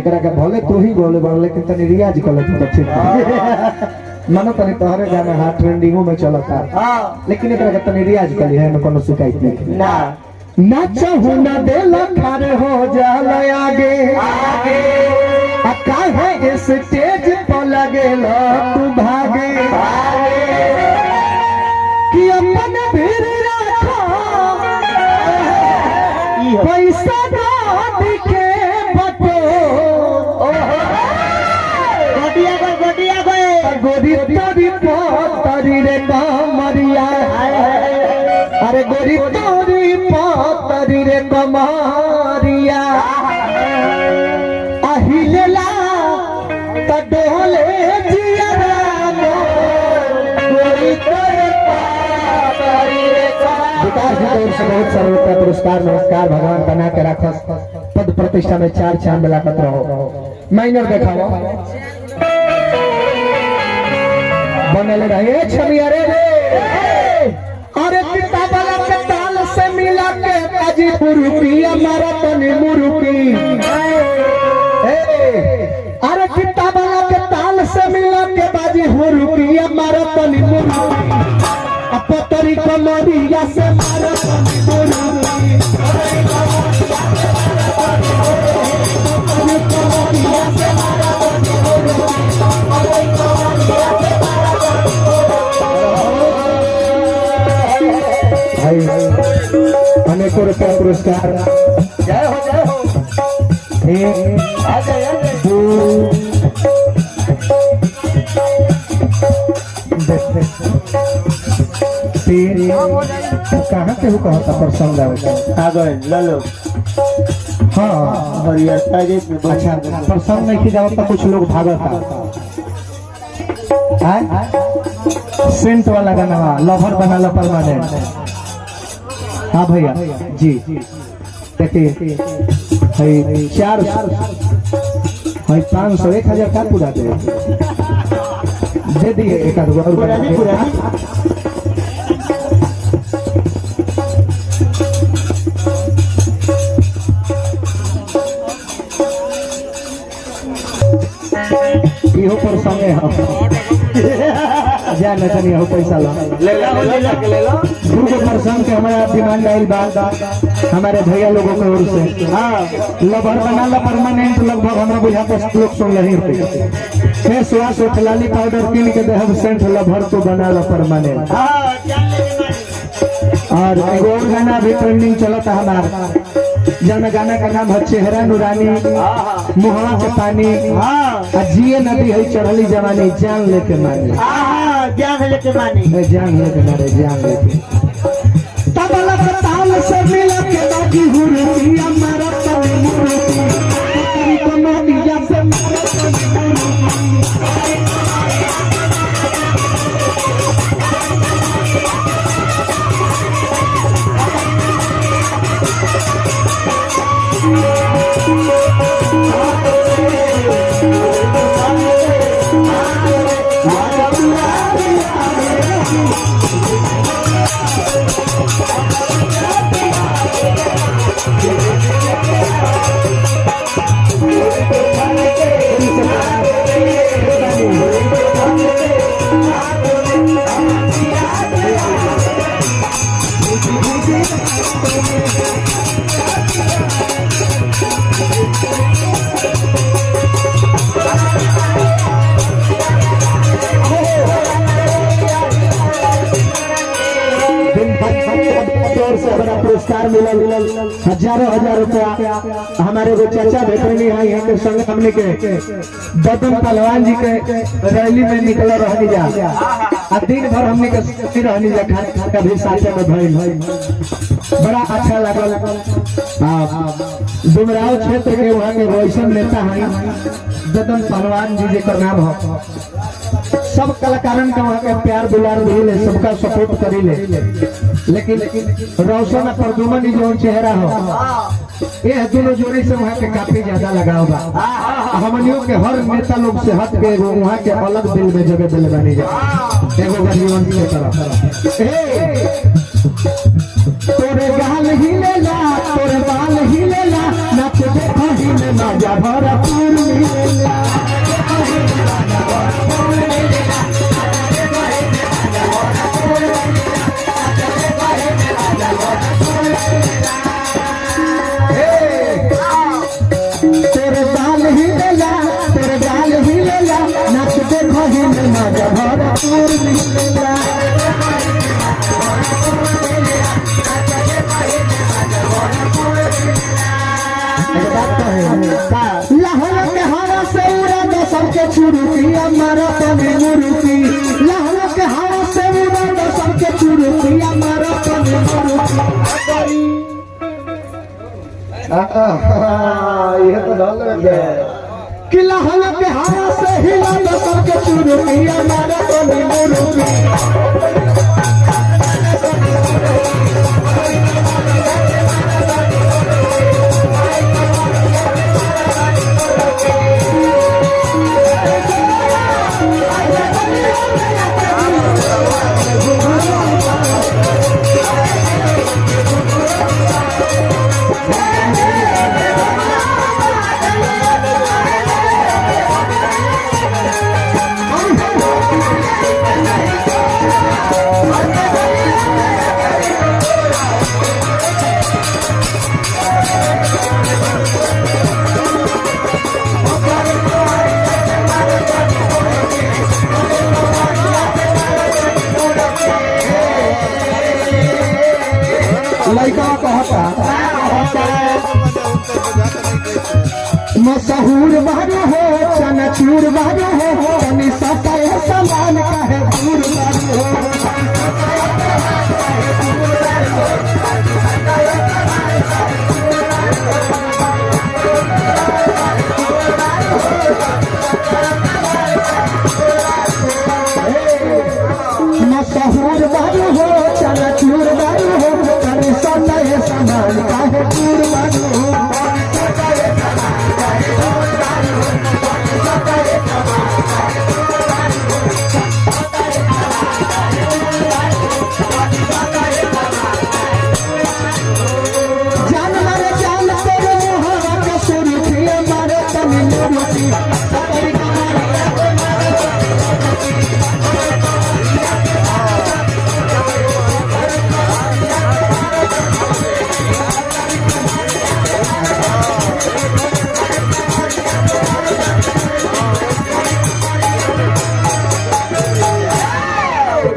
एकरा के भले तू ही बोले बोले लेकिन तनी रियाज कर ले तो ठीक मानो तनी तोहरे गाना हां ट्रेंडिंगो में चलता हां लेकिन एकरा के तनी रियाज कर ले है कोनो शिकायत नहीं ना नाच हो ना देला खारे हो जाला आगे आगे अका है स्टेज पर लगेला तू भागे कि अपन भीड़ रखो पैसा ना दिखे बतो गोरी तोरी पोतरी रे कमरिया अरे गोरी तोरी पोतरी रे कमरिया अहिलेला त डोले जिया गोरी तोरी पोतरी रे विकास जी की ओर से बहुत सारे रुपया पुरस्कार नमस्कार भगवान बना के रखस पद प्रतिष्ठा में चार चांद मिलाकत रहो माइनर देखाओ बनल रहे छवि अरे अरे किताब वाला के ताल से मिला के ताजी पुरुपिया मारा तनी मुरुकी अरे किताब वाला के ताल से मिला के बाजी हुरुपिया मारा तनी मुरुकी अपतरी कमरिया से मारा तनी मुरुकी अनेकों रुपया पुरस्कार जय हो एक दो तीन कहाँ से हो कहता प्रसंग आ गए लो हाँ अच्छा प्रसंग नहीं जाओ तो कुछ लोग भागता सेंट वाला गाना लवर बना लो परमानेंट हाँ भैया जी देखिए 400 500 1000 का पूरा दे दिए एक आध पूरा इहो पर संगे हम जा न तनी हो पैसा ले लो ग्रुप प्रसंग के हमारा डिमांड आइल बात हमारे भैया लोगों की ओर से हां लवर बना ला परमानेंट लगभग हमरा बुझा के लोग सुन रहे थे फेस वॉश उठलाली पाउडर किन के देहब सेंट लवर तो बना ला परमानेंट और एगो और गाना भी ट्रेंडिंग चलता हमारा जन गाना का नाम है चेहरा नूरानी मुहवा के पानी जिए नदी है चढ़ली जवानी जान लेके मानी जान लेके मानी जान लेके मारे जान लेके तबला के ताल से मिला के बाकी हुरती हमारा तनी मुरती तेरी कमरिया से मारा तनी पुरस्कार मिला हजारों रुपया हमारे वो चाचा भेटनी है यहाँ के संग हमने के ददन पहलवान जी के रैली में निकला रहनी जा दिन भर हमने के रहनी जा का भी साथे में भइल बड़ा अच्छा लगल डुमराव क्षेत्र के वहाँ के वैष्णव नेता है ददन पहलवान जी का नाम है सब कलाकारन का वहाँ के प्यार दुलार मिले सबका सपोर्ट करी ले लेकिन रोशन प्रदुमन जो चेहरा हो ये दोनों जोड़ी से वहाँ के काफी ज्यादा लगाव बा हमनियों के हर नेता लोग से हट के वहाँ के अलग दिल में जगह दिल बनी जा एगो गरीबन की तरह तोरे गाल ही लेला तोरे बाल ही लेला नाच देखो ही में मजा भरपूर का लहर के हवा से उड़ा दो सबके चुरुकिया मारो तनी मुरुकी लहर के हवा से उड़ा दो सबके चुरुकिया मारो तनी मुरुकी ये तो डाल लगे कि लहर के हवा से हिला दो सबके चुरुकिया मारो तनी मुरुकी लड़का कहता मशहूर बारू हो चनचूर बारू हो तनी सफाई समान कहे दूर बारू हो मशहूर बारू हो चनचूर बारू हो तनी सफाई समान कहे दूर बारू हो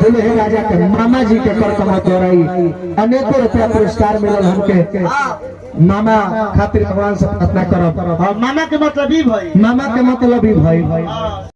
दुल्हे राजा के मामा जी के कर कमा रही अनेकों रुपया पुरस्कार मिलल हमके मामा खातिर भगवान से प्रार्थना करब मामा के मतलब ही भाई मामा के मतलब ही भाई